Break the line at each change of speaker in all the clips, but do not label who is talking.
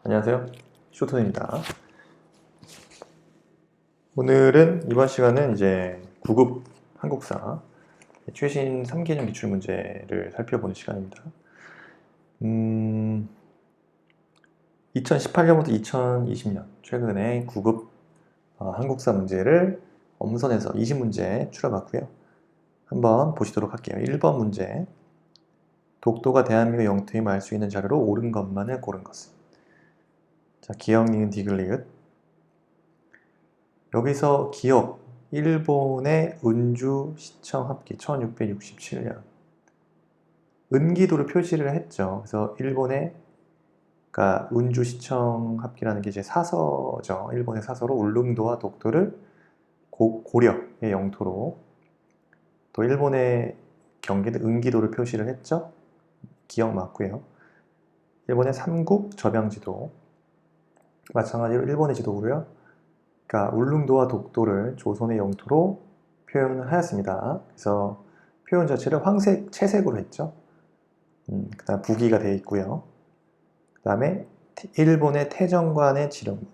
안녕하세요. 쇼톤입니다. 오늘은 이번 시간은 이제 9급 한국사 최신 3개년 기출 문제를 살펴보는 시간입니다. 2018년부터 2020년 최근에 9급 한국사 문제를 엄선해서 20문제 추려봤고요. 한번 보시도록 할게요. 1번 문제. 독도가 대한민국 영토임을 알 수 있는 자료로 옳은 것만을 고른 것은? 자, 기억, 니은, 디귿, 리을. 여기서 기억, 일본의 은주 시청 합기 1667년 은기도를 표시를 했죠. 그래서 일본의 그러니까 은주 시청 합기라는 게 이제 사서죠. 일본의 사서로 울릉도와 독도를 고려의 영토로, 또 일본의 경기는 은기도를 표시를 했죠. 기억 맞고요. 일본의 삼국 접양지도 마찬가지로 일본의 지도고요. 그러니까 울릉도와 독도를 조선의 영토로 표현을 하였습니다. 그래서 표현 자체를 황색, 채색으로 했죠. 그 다음 부기가 되어 있고요. 그 다음에 일본의 태정관의 지령문.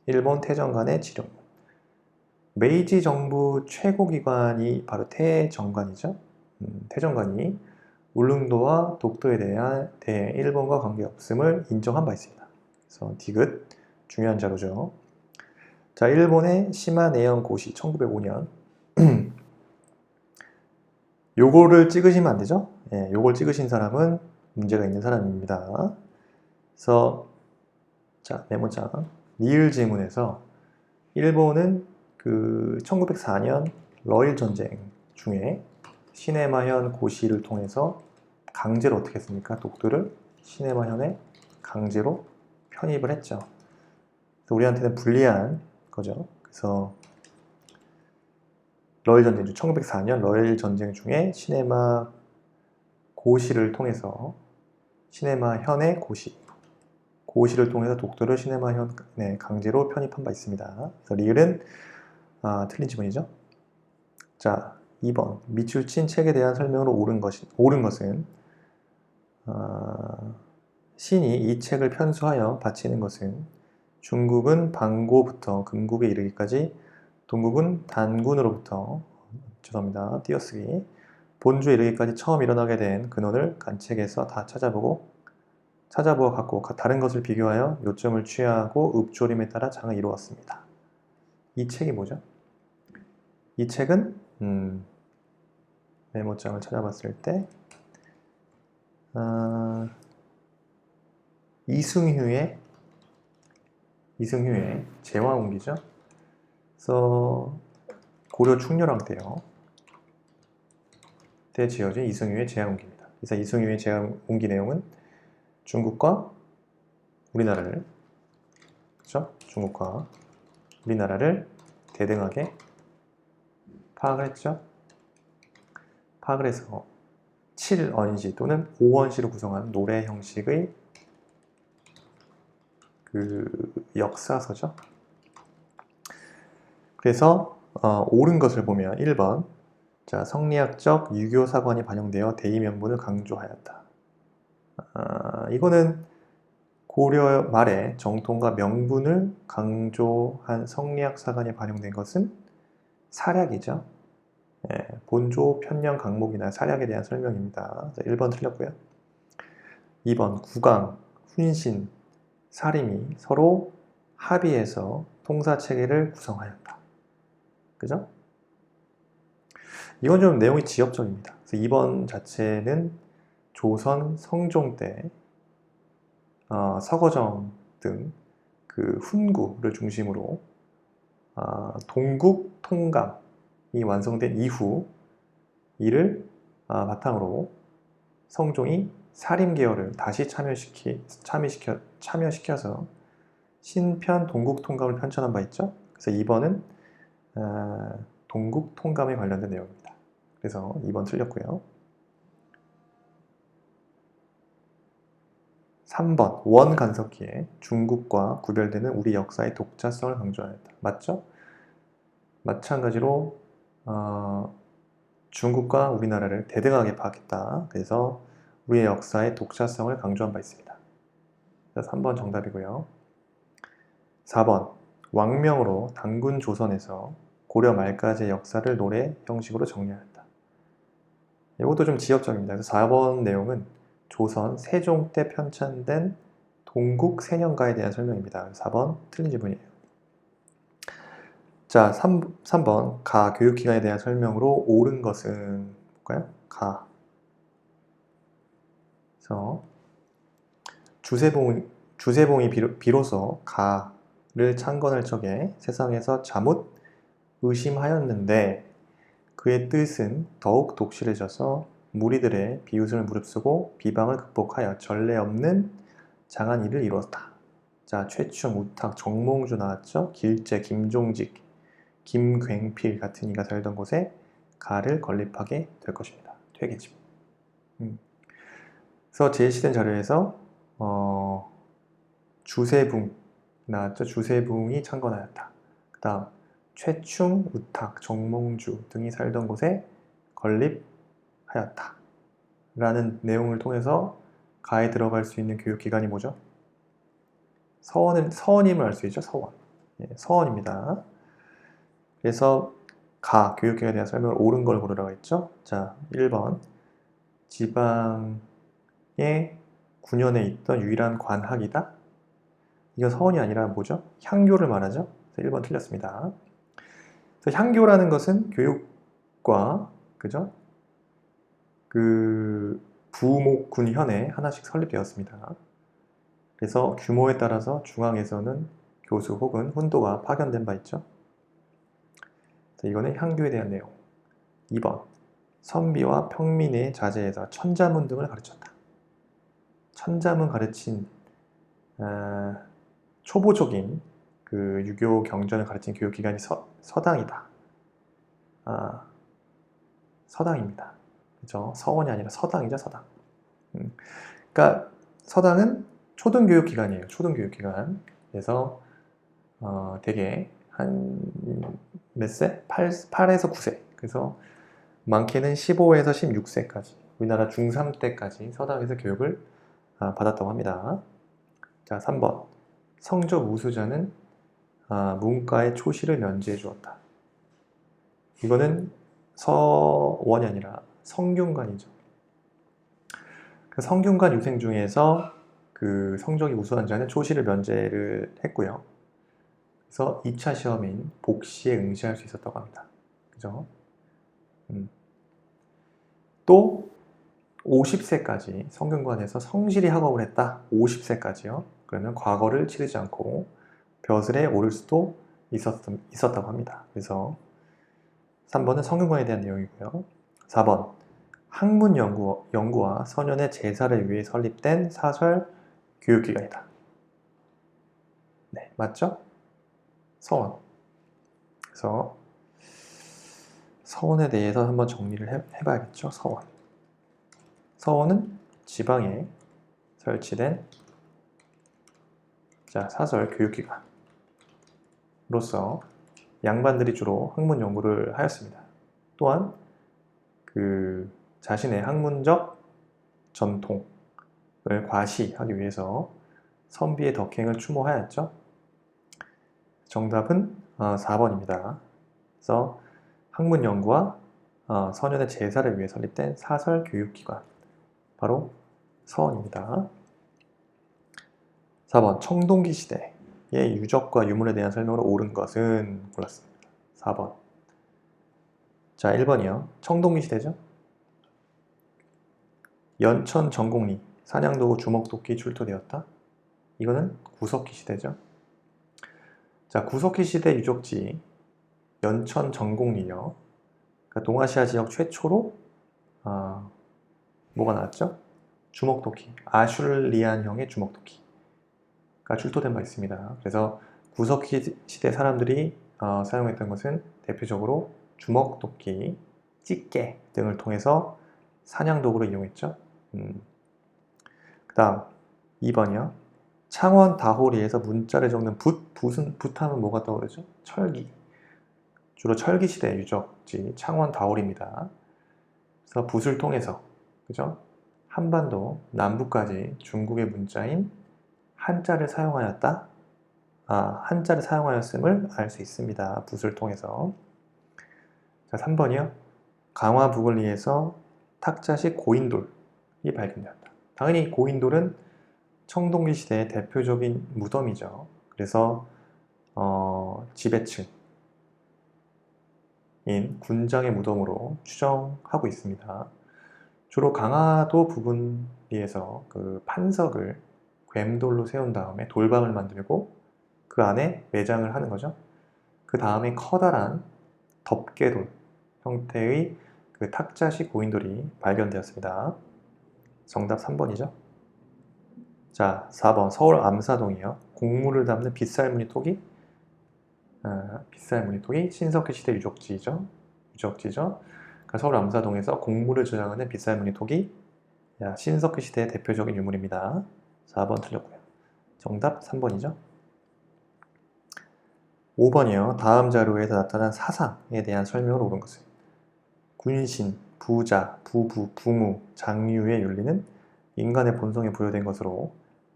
일본 태정관의 지령문. 메이지 정부 최고기관이 바로 태정관이죠. 태정관이 울릉도와 독도에 대해 일본과 관계없음을 인정한 바 있습니다. 그래서 디귿 중요한 자료죠. 자, 일본의 시마네현 고시 1905년. 요거를 찍으시면 안 되죠? 예, 요걸 찍으신 사람은 문제가 있는 사람입니다. 그래서 자, 메모장 리을 지문에서 일본은 그 1904년 러일 전쟁 중에 시네마현 고시를 통해서 강제로 어떻게 했습니까? 독도를 시네마현에 강제로 편입을 했죠. 그래서 우리한테는 불리한 거죠. 그래서 러일 전쟁 중 1904년 러일 전쟁 중에 시네마 고시를 통해서 시네마현의 고시를 통해서 독도를 시네마현에 강제로 편입한 바 있습니다. 그래서 리을은 틀린 지문이죠. 자, 2번 미출친 책에 대한 설명으로 옳은 것은 신이 이 책을 편수하여 바치는 것은 중국은 방고부터 금국에 이르기까지 동국은 단군으로부터 띄어쓰기 본주에 이르기까지 처음 일어나게 된 근원을 간책에서 다 찾아보아 갖고 다른 것을 비교하여 요점을 취하고 읍조림에 따라 장을 이루었습니다. 이 책이 뭐죠? 이 책은 메모장을 찾아봤을 때 이승휴의 제왕운기죠. 그래서 고려 충렬왕 때 지어진 이승휴의 제왕운기입니다. 그래서 이승휴의 제왕운기 내용은 중국과 우리나라를 대등하게 파악을 했죠. 파악을 해서 7언시 또는 5언시로 구성한 노래 형식의 그 역사서죠. 그래서 옳은 것을 보면 1번 자, 성리학적 유교 사관이 반영되어 대의 명분을 강조하였다. 이거는 고려 말에 정통과 명분을 강조한 성리학 사관이 반영된 것은 사략이죠. 예, 본조, 편령, 강목이나 사략에 대한 설명입니다. 1번 틀렸고요. 2번 국왕, 훈신, 사림이 서로 합의해서 통사체계를 구성하였다. 그죠? 이건 좀 내용이 지역적입니다. 그래서 2번 자체는 조선 성종 때 서거정 등 그 훈구를 중심으로 동국 통감이 완성된 이후 이를 바탕으로 성종이 사림 계열을 다시 참여시켜서 신편 동국 통감을 편찬한 바 있죠. 그래서 2번은 동국 통감에 관련된 내용입니다. 그래서 2번 틀렸고요. 3번 원 간섭기에 중국과 구별되는 우리 역사의 독자성을 강조하였다. 맞죠? 마찬가지로 중국과 우리나라를 대등하게 파악했다. 그래서 우리의 역사의 독자성을 강조한 바 있습니다. 3번 정답이고요. 4번 왕명으로 단군 조선에서 고려 말까지의 역사를 노래 형식으로 정리하였다. 이것도 좀 지역적입니다. 그래서 4번 내용은 조선 세종 때 편찬된 동국 세년가에 대한 설명입니다. 4번 틀린 지문이에요. 자, 3번 가 교육기관에 대한 설명으로 옳은 것은 볼까요? 가. 그래서 주세봉이 비로소 가를 창건할 적에 세상에서 자뭇 의심하였는데 그의 뜻은 더욱 독실해져서 무리들의 비웃음을 무릅쓰고 비방을 극복하여 전례 없는 장한 일을 이루었다. 자, 최충, 우탁, 정몽주 나왔죠? 길재, 김종직, 김굉필 같은 이가 살던 곳에 가를 건립하게 될 것입니다. 퇴계집. 그래서 제시된 자료에서 주세붕 나왔죠? 주세붕이 창건하였다. 그 다음 최충, 우탁, 정몽주 등이 살던 곳에 건립하였다. 라는 내용을 통해서 가에 들어갈 수 있는 교육기관이 뭐죠? 서원임을 알 수 있죠? 서원. 예, 서원입니다. 그래서 가, 교육기관에 대한 설명을 옳은 걸 고르라고 했죠? 자, 1번 지방의 군현에 있던 유일한 관학이다. 이거 서원이 아니라 뭐죠? 향교를 말하죠? 그래서 1번 틀렸습니다. 그래서 향교라는 것은 교육과 그죠? 그 부목군현에 하나씩 설립되었습니다. 그래서 규모에 따라서 중앙에서는 교수 혹은 훈도가 파견된 바 있죠. 이거는 향교에 대한 내용. 2번 선비와 평민의 자제에서 천자문 등을 가르쳤다. 천자문 가르친 초보적인 그 유교 경전을 가르친 교육기관이 서당이다. 서당입니다. 그죠? 서원이 아니라 서당이죠, 서당. 그러니까 서당은 초등교육기관이에요. 초등교육기관. 그래서 되게 한 몇 세? 8에서 9세. 그래서 많게는 15에서 16세까지 우리나라 중3 때까지 서당에서 교육을 받았다고 합니다. 자, 3번 성적 우수자는 문과의 초시를 면제해 주었다. 이거는 서원이 아니라 성균관이죠. 그 성균관 유생 중에서 그 성적이 우수한 자는 초시를 면제를 했고요. 그래서 2차 시험인 복시에 응시할 수 있었다고 합니다. 그죠? 또 50세까지 성균관에서 성실히 학업을 했다. 50세까지요. 그러면 과거를 치르지 않고 벼슬에 오를 수도 있었다고 합니다. 그래서 3번은 성균관에 대한 내용이고요. 4번 학문 연구와 선현의 제사를 위해 설립된 사설 교육기관이다. 네, 맞죠? 서원. 그래서 서원에 대해서 한번 정리를 해봐야겠죠. 서원. 서원은 지방에 설치된 사설 교육기관으로서 양반들이 주로 학문 연구를 하였습니다. 또한 그 자신의 학문적 전통을 과시하기 위해서 선비의 덕행을 추모하였죠. 정답은 4번입니다. 그래서 학문 연구와 선현의 제사를 위해 설립된 사설 교육기관, 바로 서원입니다. 4번 청동기 시대의 유적과 유물에 대한 설명으로 옳은 것은 골랐습니다. 4번. 자, 1번이요. 청동기 시대죠. 연천 전곡리, 산양도 주먹도끼 출토되었다. 이거는 구석기 시대죠. 자, 구석기 시대 유적지 연천 전곡리요. 그러니까 동아시아 지역 최초로 뭐가 나왔죠? 주먹도끼, 아슐리안형의 주먹도끼가 출토된 바 있습니다. 그래서 구석기 시대 사람들이 사용했던 것은 대표적으로 주먹도끼, 찌개 등을 통해서 사냥도구로 이용했죠. 그 다음 2번이요. 창원 다호리에서 문자를 적는 붓하면 뭐가 떠오르죠? 철기. 주로 철기시대 유적지 창원 다호리입니다. 그래서 붓을 통해서 그죠? 한반도 남부까지 중국의 문자인 한자를 사용하였다? 한자를 사용하였음을 알 수 있습니다. 붓을 통해서. 자, 3번이요. 강화 부글리에서 탁자식 고인돌이 발견되었다. 당연히 고인돌은 청동기 시대의 대표적인 무덤이죠. 그래서 지배층인 군장의 무덤으로 추정하고 있습니다. 주로 강화도 부분리에서 그 판석을 괸돌로 세운 다음에 돌방을 만들고 그 안에 매장을 하는 거죠. 그 다음에 커다란 덮개돌 형태의 그 탁자식 고인돌이 발견되었습니다. 정답 3번이죠. 자, 4번 서울 암사동이요. 곡물을 담는 빗살무늬 빗살무늬 신석기 시대 유적지죠. 그러니까 서울 암사동에서 곡물을 저장하는 빗살무늬 톡이 신석기 시대의 대표적인 유물입니다. 4번 틀렸고요. 정답 3번이죠. 5번이요. 다음 자료에서 나타난 사상에 대한 설명을 옳은 것은 군신, 부자, 부부, 부무, 장유의 윤리는 인간의 본성에 부여된 것으로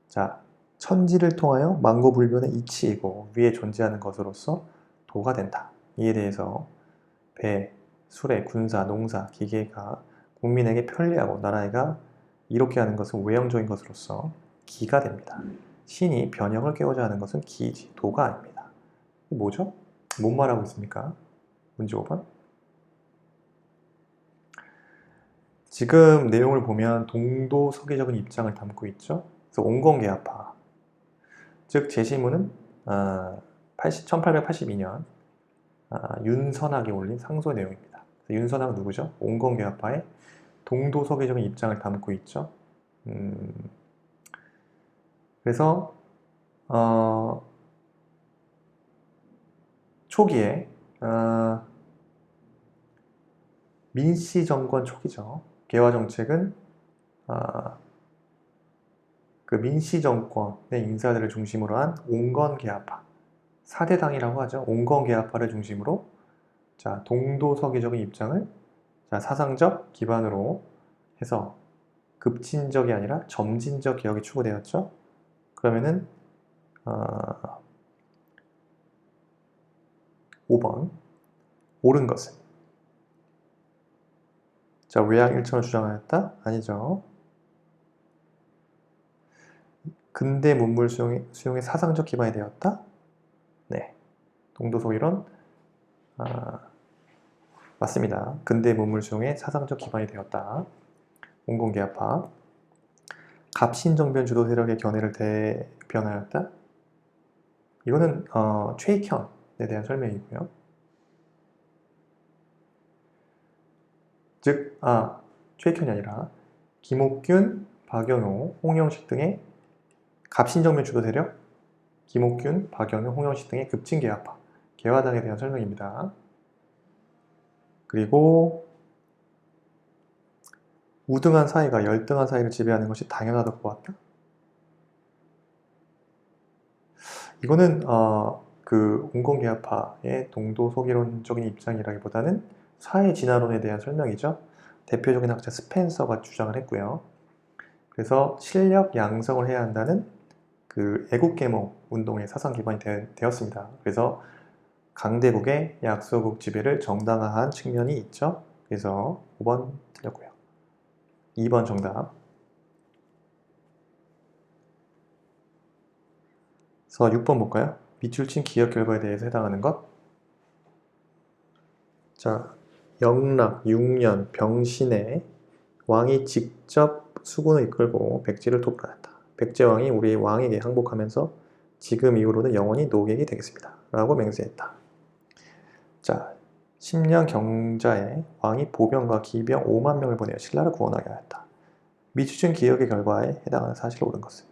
자, 천지를 통하여 만고불변의 이치이고 위에 존재하는 것으로서 도가 된다. 이에 대해서 배, 수레, 군사, 농사, 기계가 국민에게 편리하고 나라가 이롭게 하는 것은 외형적인 것으로서 기가 됩니다. 신이 변형을 깨우자 하는 것은 기이지 도가 아닙니다. 뭐죠? 뭔 말하고 있습니까? 문제 5번. 지금 내용을 보면 동도서기적인 입장을 담고 있죠. 그래서 온건계합파, 즉 제시문은 1882년 윤선학이 올린 상소 내용입니다. 윤선학은 누구죠? 온건계합파의 동도서기적인 입장을 담고 있죠. 그래서 초기에 민씨 정권 초기죠. 개화정책은 그 민씨 정권의 인사들을 중심으로 한 온건계합파 4대당이라고 하죠. 온건계합파를 중심으로 자, 동도서기적인 입장을 자, 사상적 기반으로 해서 급진적이 아니라 점진적 개혁이 추구되었죠. 그러면은 5번 옳은 것은 자, 외양일천을 주장하였다? 아니죠. 근대 문물 수용의 사상적 기반이 되었다? 네, 동도서기론 맞습니다. 근대 문물 수용의 사상적 기반이 되었다. 온건계합파. 갑신정변 주도 세력의 견해를 대변하였다? 이거는 최익현에 대한 설명이고요. 즉, 최익현이 아니라 김옥균, 박영호, 홍영식 등의 갑신정변 주도 세력, 김옥균, 박영호, 홍영식 등의 급진계합파, 개화당에 대한 설명입니다. 그리고 우등한 사이가 열등한 사이를 지배하는 것이 당연하다고 보았다. 이거는 그 온건계합파의 동도서기론적인 입장이라기보다는 사회 진화론에 대한 설명이죠. 대표적인 학자 스펜서가 주장을 했고요. 그래서 실력 양성을 해야 한다는 그 애국계몽 운동의 사상 기반이 되었습니다. 그래서 강대국의 약소국 지배를 정당화한 측면이 있죠. 그래서 5번 틀렸고요. 2번 정답. 그래서 6번 볼까요? 밑줄친 기억 결과에 대해서 해당하는 것. 자, 영락, 6년, 병신에 왕이 직접 수군을 이끌고 백제를 토벌하였다. 백제왕이 우리 왕에게 항복하면서 지금 이후로는 영원히 노객이 되겠습니다. 라고 맹세했다. 자, 10년 경자에 왕이 보병과 기병 5만 명을 보내어 신라를 구원하게 하였다. 미추증 기억의 결과에 해당하는 사실을 옳은 것은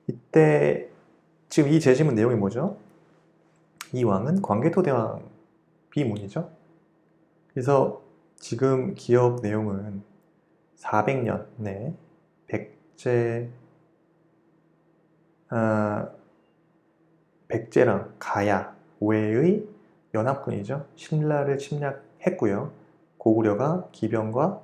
이때 지금 이 제시문 내용이 뭐죠? 이 왕은 광개토대왕 비문이죠. 그래서 지금 기억 내용은 400년에 백제랑 가야 외의 연합군이죠. 신라를 침략했고요. 고구려가 기병과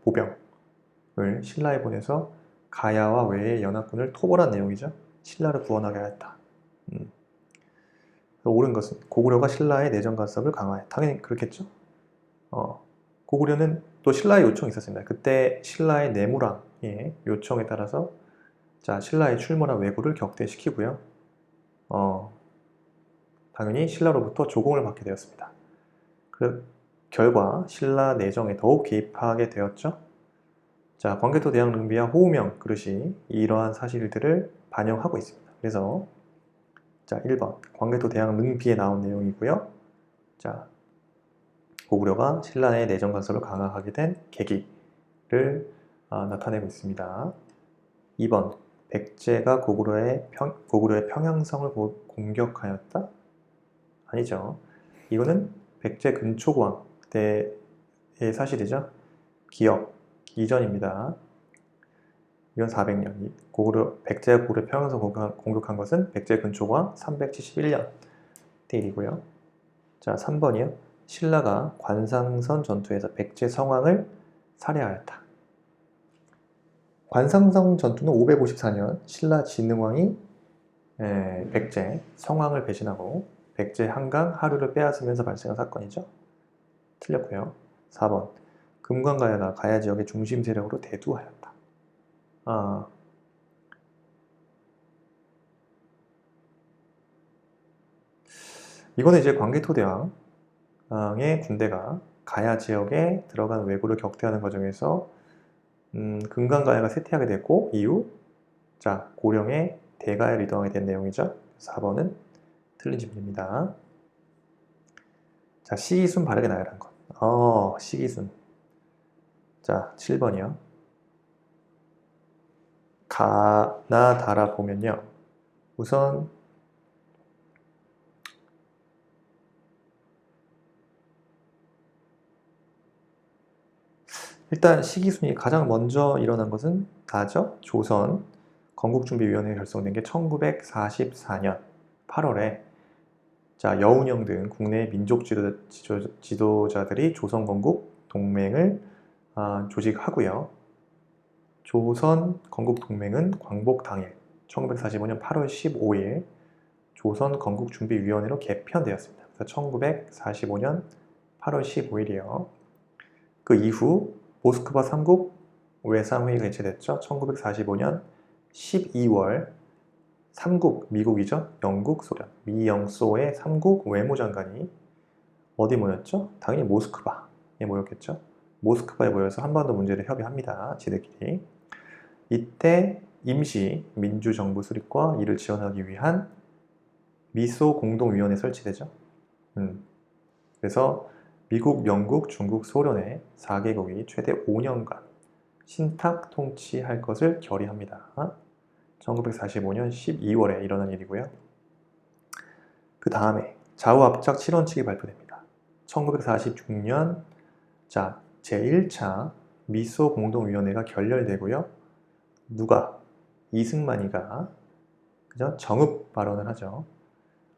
보병을 신라에 보내서 가야와 외의 연합군을 토벌한 내용이죠. 신라를 구원하게 하였다. 옳은 것은 고구려가 신라의 내정 간섭을 강화해. 당연히 그렇겠죠. 고구려는 또 신라의 요청이 있었습니다. 그때 신라의 내무랑의 요청에 따라서 자, 신라의 출몰한 왜구를 격퇴시키고요. 당연히 신라로부터 조공을 받게 되었습니다. 그 결과 신라 내정에 더욱 개입하게 되었죠. 자, 광개토 대왕 능비와 호우명 그릇이 이러한 사실들을 반영하고 있습니다. 그래서 자, 1번 광개토 대왕 능비에 나온 내용이고요. 자, 고구려가 신라의 내정 간섭을 강화하게 된 계기를 나타내고 있습니다. 2번 백제가 고구려의 평양성을 공격하였다? 아니죠. 이거는 백제 근초고왕 때의 사실이죠. 기억 이전입니다. 이건 400년. 백제가 고구려 평양성 공격한 것은 백제 근초고왕 371년 때 일이고요. 자, 3번이요. 신라가 관상선 전투에서 백제 성왕을 살해하였다. 관상선 전투는 554년 신라 진흥왕이 백제 성왕을 배신하고 백제 한강 하루를 빼앗으면서 발생한 사건이죠. 틀렸고요. 4번 금관가야가 가야 지역의 중심 세력으로 대두하였다. 이거는 이제 광개토대왕의 군대가 가야 지역에 들어간 왜구를 격퇴하는 과정에서 금관가야가 쇠퇴하게 됐고 이후 자 고령의 대가야를 이동하게 된 내용이죠. 4번은 틀린 질문입니다. 자, 시기순 바르게 나열한 것. 시기순. 자, 7번이요. 가나 다라 보면요. 우선 일단 시기순이 가장 먼저 일어난 것은 다죠. 조선 건국준비위원회가 결성된 게 1944년 8월에 자, 여운형 등 국내 민족 지도자들이 조선 건국 동맹을 조직하고요. 조선 건국 동맹은 광복 당일 1945년 8월 15일 조선 건국준비위원회로 개편되었습니다. 그래서 1945년 8월 15일이요. 그 이후 모스크바 3국 외상회의가 개최됐죠. 1945년 12월 3국, 미국이죠. 영국, 소련, 미영소의 3국 외무장관이 어디 모였죠? 당연히 모스크바에 모였겠죠. 모스크바에 모여서 한반도 문제를 협의합니다. 지들끼리. 이때 임시 민주정부 수립과 이를 지원하기 위한 미소 공동위원회 설치되죠. 그래서 미국, 영국, 중국, 소련의 4개국이 최대 5년간 신탁 통치할 것을 결의합니다. 1945년 12월에 일어난 일이고요. 그 다음에 좌우합작 실언칙이 발표됩니다. 1946년 자 제1차 미소 공동위원회가 결렬되고요. 누가? 이승만이가 그죠? 정읍 발언을 하죠.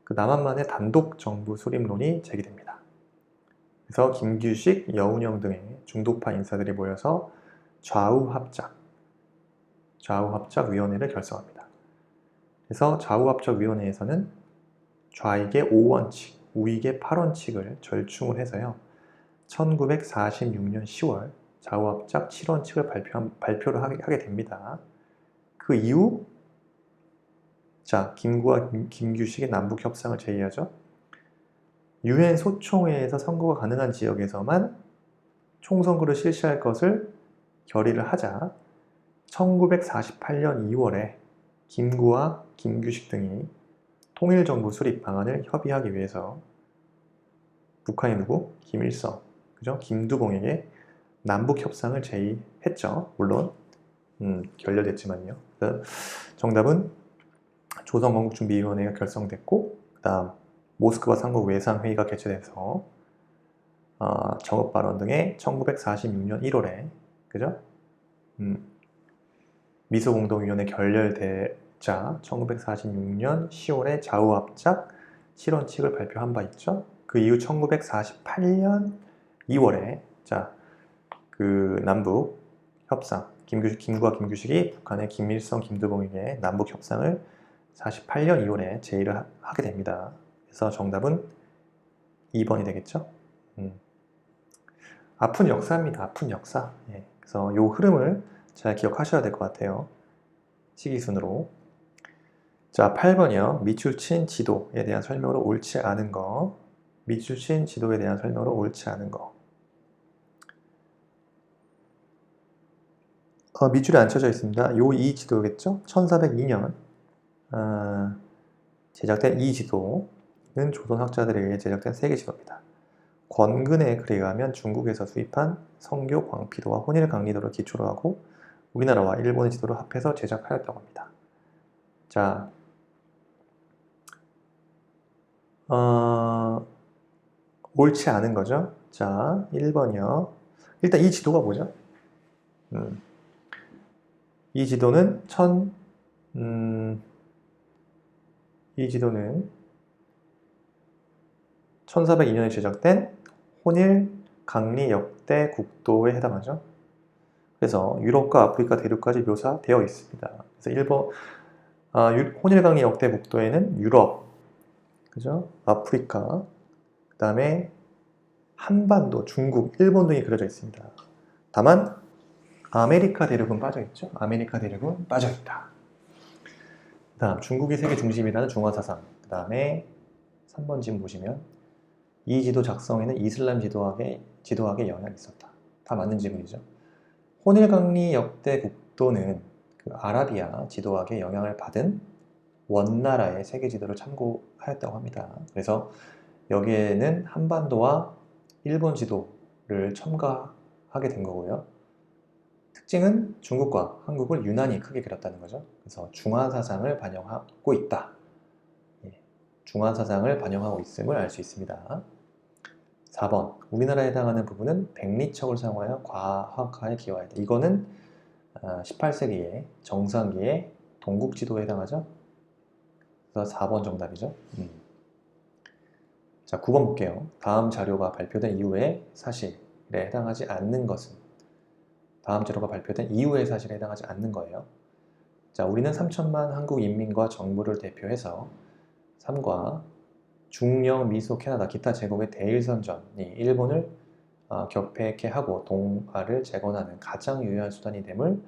그 남한만의 단독 정부 수립론이 제기됩니다. 그래서 김규식, 여운형 등의 중도파 인사들이 모여서 좌우합작위원회를 결성합니다. 그래서 좌우합작위원회에서는 좌익의 5원칙, 우익의 8원칙을 절충을 해서요. 1946년 10월 좌우합작 7원칙을 발표를 하게 됩니다. 그 이후 자 김구와 김규식의 남북 협상을 제의하죠. 유엔 소총회에서 선거가 가능한 지역에서만 총선거를 실시할 것을 결의를 하자 1948년 2월에 김구와 김규식 등이 통일정부 수립 방안을 협의하기 위해서 북한이 누구? 김일성, 그죠? 김두봉에게 남북협상을 제의했죠. 물론 결렬됐지만요. 정답은 조선건국준비위원회가 결성됐고 그 다음 모스크바 3국 외상회의가 개최돼서 정읍 발언 등의 1946년 1월에 그죠? 미소공동위원회 결렬되자 1946년 10월에 좌우합작 실언칙을 발표한 바 있죠. 그 이후 1948년 2월에 자 그 남북 협상 김구와 김규식이 북한의 김일성, 김두봉에게 남북 협상을 48년 2월에 제의를 하게 됩니다. 그래서 정답은 2번이 되겠죠? 아픈 역사입니다. 아픈 역사. 예. 그래서 이 흐름을 잘 기억하셔야 될 것 같아요. 시기순으로. 자, 8번이요. 미출친 지도에 대한 설명으로 옳지 않은 거. 미출친 지도에 대한 설명으로 옳지 않은 거. 밑줄이 안 쳐져 있습니다. 이 지도겠죠? 1402년 제작된 이 지도는 조선 학자들에 의해 제작된 세계 지도입니다. 권근의 글에 의하면 중국에서 수입한 성교 광피도와 혼일 강리도를 기초로 하고 우리나라와 일본의 지도를 합해서 제작하였다고 합니다. 자, 옳지 않은 거죠. 자, 1번이요. 일단 이 지도가 뭐죠? 이 지도는 이 지도는 1402년에 제작된 혼일 강리 역대 국도에 해당하죠. 그래서 유럽과 아프리카 대륙까지 묘사되어 있습니다. 그래서 1번 혼일 강리 역대 국도에는 유럽, 그죠? 아프리카, 그 다음에 한반도, 중국, 일본 등이 그려져 있습니다. 다만 아메리카 대륙은 빠져있죠. 아메리카 대륙은 빠져있다. 그 다음 중국이 세계 중심이라는 중화사상. 그 다음에 3번 지금 보시면 이 지도 작성에는 이슬람 지도학의 영향이 있었다. 다 맞는 지문이죠. 혼일강리 역대 국도는 그 아라비아 지도학의 영향을 받은 원나라의 세계 지도를 참고하였다고 합니다. 그래서 여기에는 한반도와 일본 지도를 첨가하게 된 거고요. 특징은 중국과 한국을 유난히 크게 그렸다는 거죠. 그래서 중화사상을 반영하고 있다. 중화사상을 반영하고 있음을 알 수 있습니다. 4번, 우리나라에 해당하는 부분은 백리척을 사용하여 과학화에 기여하였다. 이거는 18세기의 정상기의 동국지도에 해당하죠. 그래서 4번 정답이죠. 자, 9번 볼게요. 다음 자료가 발표된 이후의 사실에 해당하지 않는 것은? 다음 자료가 발표된 이후의 사실에 해당하지 않는 거예요. 자, 우리는 3천만 한국 인민과 정부를 대표해서 3과 중영, 미소, 캐나다, 기타 제국의 대일선전이 일본을 격폐케 하고 동아를 재건하는 가장 유효한 수단이 됨을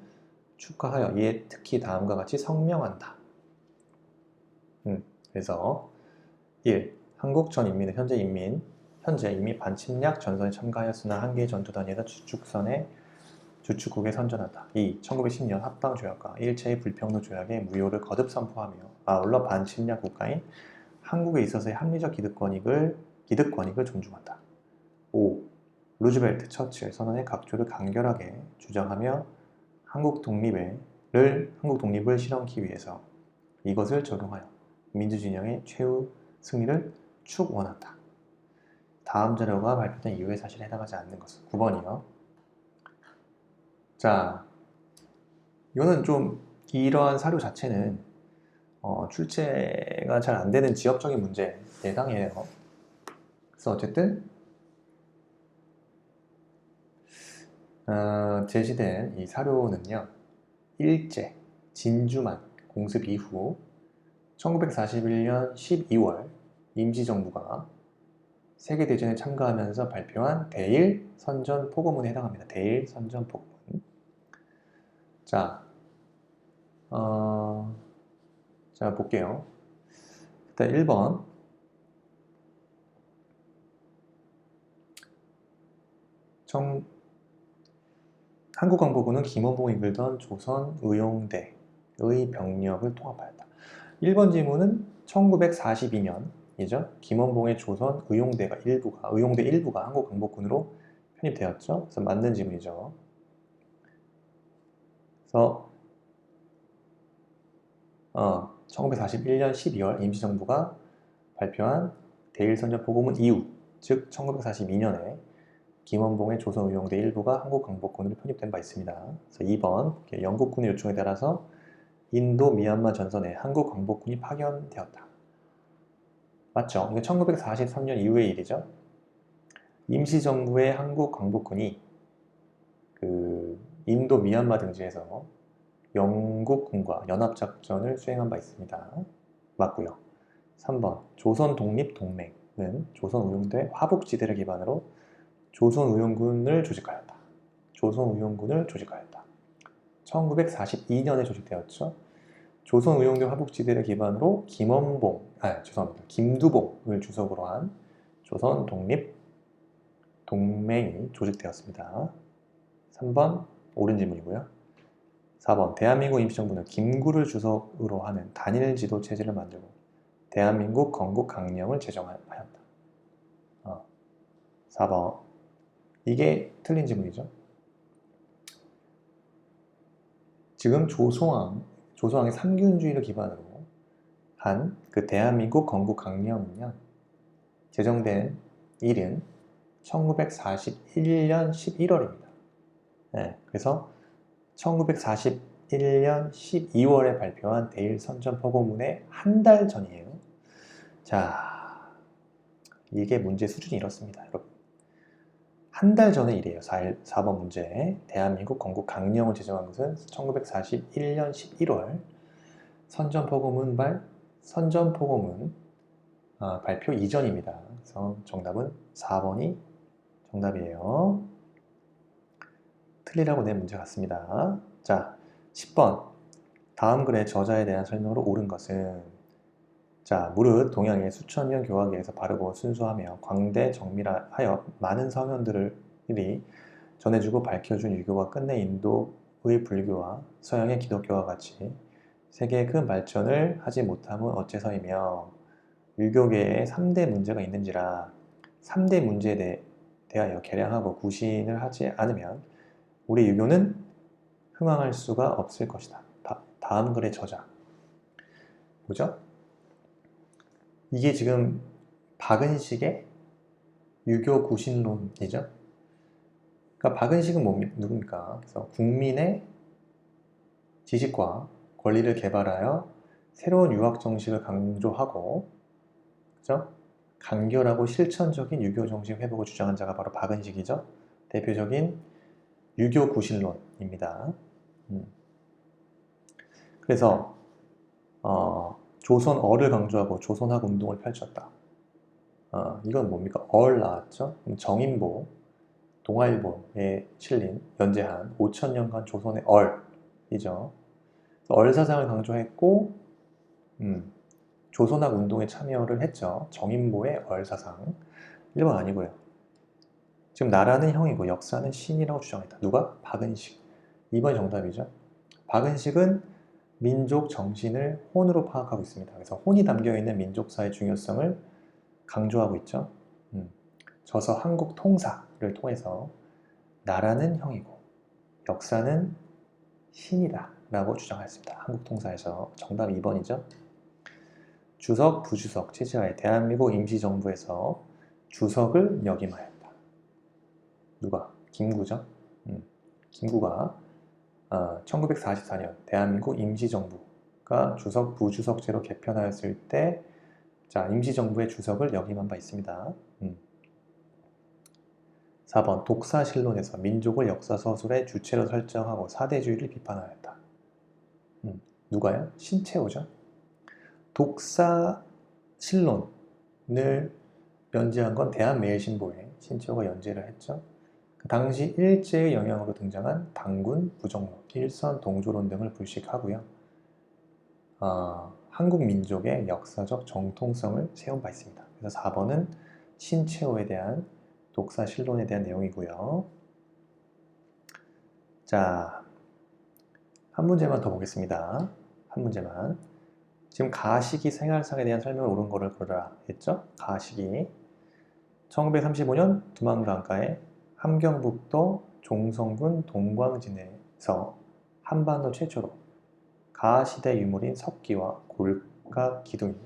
축하하여 이에 특히 다음과 같이 성명한다. 그래서 1. 한국 전 인민은 현재 이미 반침략 전선에 참가하였으나 한 개의 전투단위에서 주축국에 선전한다. 2. 1910년 합방조약과 일체의 불평등 조약의 무효를 거듭 선포하며 아울러 반침략 국가인 한국에 있어서의 합리적 기득권익을 존중한다. 5. 루즈벨트, 처칠 선언의 각조를 간결하게 주장하며 한국 독립을 실현하기 위해서 이것을 적용하여 민주진영의 최후 승리를 축원한다. 다음 자료가 발표된 이후의 사실에 해당하지 않는 것은 9번이요. 자, 이거는 좀 이러한 사료 자체는 출제가 잘 안 되는 지역적인 문제 예상이에요. 그래서 어쨌든 제시된 이 사료는요, 일제 진주만 공습 이후 1941년 12월 임시정부가 세계대전에 참가하면서 발표한 대일 선전 포고문에 해당합니다. 대일 선전 포고문. 자, 자 볼게요. 일단 1번. 한국광복군은 김원봉이 이끌던 조선의용대의 병력을 통합하였다. 1번 지문은 1942년이죠. 김원봉의 조선의용대 일부가 한국광복군으로 편입되었죠. 그래서 맞는 지문이죠. 그래서 1941년 12월 임시정부가 발표한 대일선전포고문 이후, 즉 1942년에 김원봉의 조선의용대 일부가 한국광복군으로 편입된 바 있습니다. 그래서 2번, 영국군의 요청에 따라서 인도 미얀마 전선에 한국광복군이 파견되었다. 맞죠? 이거 1943년 이후의 일이죠. 임시정부의 한국광복군이 인도 미얀마 등지에서 영국군과 연합작전을 수행한 바 있습니다. 맞고요. 3번 조선 독립동맹은 조선우용대 화북지대를 기반으로 조선우용군을 조직하였다. 조선우용군을 조직하였다. 1942년에 조직되었죠. 조선우용대 화북지대를 기반으로 김두봉을 주석으로 한 조선독립동맹이 조직되었습니다. 3번 옳은 질문이고요. 4번 대한민국 임시정부는 김구를 주석으로 하는 단일지도 체제를 만들고 대한민국 건국 강령을 제정하였다. 4번 이게 틀린 질문이죠. 지금 조소왕의 삼균주의를 기반으로 한 그 대한민국 건국 강령은요, 제정된 일은 1941년 11월입니다. 네, 그래서 1941년 12월에 발표한 대일선전포고문의 한 달 전이에요. 자, 이게 문제 수준이 이렇습니다, 여러분. 한 달 전에 이래요. 4번 문제. 대한민국 건국 강령을 제정한 것은 1941년 11월. 선전포고문 발표 이전입니다. 그래서 정답은 4번이 정답이에요. 틀리라고 낸 문제 같습니다. 자, 10번. 다음 글의 저자에 대한 설명으로 옳은 것은, 자, 무릇 동양의 수천 년 교화기에서 바르고 순수하며 광대 정밀하여 많은 서면들이 전해주고 밝혀준 유교가 끝내 인도의 불교와 서양의 기독교와 같이 세계의 큰 발전을 하지 못함은 어째서이며, 유교계에 3대 문제가 있는지라 3대 문제에 대하여 개량하고 구신을 하지 않으면 우리 유교는 흥황할 수가 없을 것이다. 다음 글의 저자 뭐죠? 이게 지금 박은식의 유교 구신론이죠. 그러니까 박은식은 누굽니까? 그래서 국민의 지식과 권리를 개발하여 새로운 유학 정식을 강조하고, 그죠? 간결하고 실천적인 유교 정식 회복을 주장한 자가 바로 박은식이죠. 대표적인 유교 구신론입니다. 그래서 조선어를 강조하고 조선학 운동을 펼쳤다. 이건 뭡니까? 어를 나왔죠. 정인보, 동아일보에 실린 연재한 5,000년간 조선의 얼이죠. 얼사상을 강조했고, 조선학 운동에 참여를 했죠. 정인보의 얼사상. 1번 아니고요. 지금 나라는 형이고 역사는 신이라고 주장했다. 누가? 박은식. 2번이 정답이죠. 박은식은 민족 정신을 혼으로 파악하고 있습니다. 그래서 혼이 담겨있는 민족사의 중요성을 강조하고 있죠. 저서 한국 통사를 통해서 나라는 형이고 역사는 신이다 라고 주장했습니다. 한국 통사에서. 정답 2번이죠. 주석, 부주석 체제하에 대한민국 임시정부에서 주석을 역임하였다. 누가? 김구죠. 김구가 1944년 대한민국 임시정부가 주석, 부주석제로 개편하였을 때, 자, 임시정부의 주석을 역임한 바 있습니다. 4번 독사실론에서 민족을 역사서술의 주체로 설정하고 사대주의를 비판하였다. 누가요? 신채호죠. 독사실론을 연재한 건 대한매일신보에 신채호가 연재를 했죠. 그 당시 일제의 영향으로 등장한 당군, 부정론, 일선, 동조론 등을 불식하고요. 한국 민족의 역사적 정통성을 세운 바 있습니다. 그래서 4번은 신채호에 대한 독사실론에 대한 내용이고요. 자, 한 문제만 더 보겠습니다. 한 문제만. 지금 가시기 생활상에 대한 설명을 옳은 거를 고르라 했죠? 가시기. 1935년 두만강가에 함경북도 종성군 동광진에서 한반도 최초로 가시대 유물인 석기와 골각 기둥이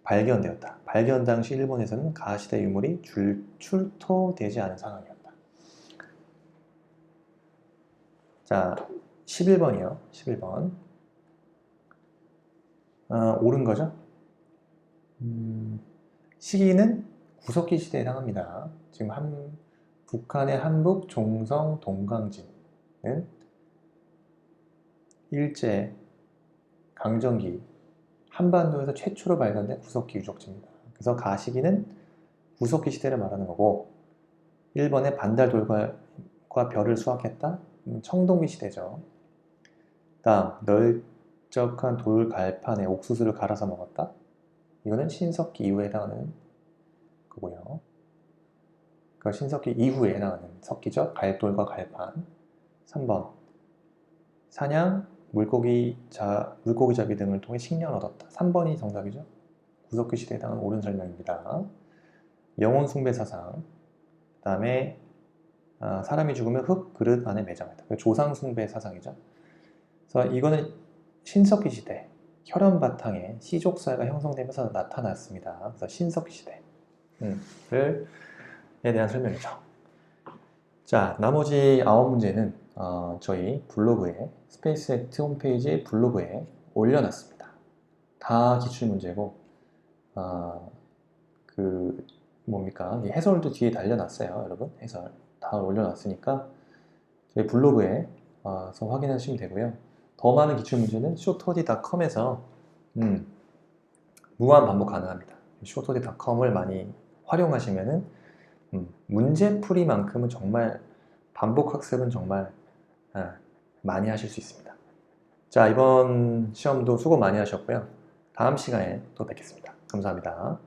발견되었다. 발견 당시 일본에서는 가시대 유물이 출토되지 않은 상황이었다. 자, 11번이요. 11번. 옳은 거죠? 시기는 구석기 시대에 해당합니다. 지금 북한의 한북 종성 동강진은 일제 강점기 한반도에서 최초로 발견된 구석기 유적지입니다. 그래서 가시기는 구석기 시대를 말하는 거고, 1번의 반달돌과 별을 수확했다? 청동기 시대죠. 다음, 널쩍한 돌갈판에 옥수수를 갈아서 먹었다? 이거는 신석기 이후에 해당하는 거고요. 그 신석기 이후에 해당하는 석기죠. 갈돌과 갈판. 3번, 사냥, 물고기 잡이 등을 통해 식량을 얻었다. 3번이 정답이죠. 구석기 시대에 해당하는 옳은 설명입니다. 영혼 숭배 사상. 그 다음에 사람이 죽으면 흙 그릇 안에 매장했다. 조상 숭배 사상이죠. 그래서 이거는 신석기 시대 혈연 바탕에 시족사회가 형성되면서 나타났습니다. 그래서 신석기 시대를 대한 설명이죠. 자, 나머지 9문제는 저희 블로그에 스페이스X 홈페이지 블로그에 올려놨습니다. 다 기출문제고 이 해설도 뒤에 달려놨어요. 여러분, 해설 다 올려놨으니까 저희 블로그에 서 확인하시면 되고요. 더 많은 기출문제는 shortody.com에서 무한 반복 가능합니다. shortody.com을 많이 활용하시면은 문제풀이만큼은 정말 반복 학습은 정말 많이 하실 수 있습니다. 자, 이번 시험도 수고 많이 하셨고요. 다음 시간에 또 뵙겠습니다. 감사합니다.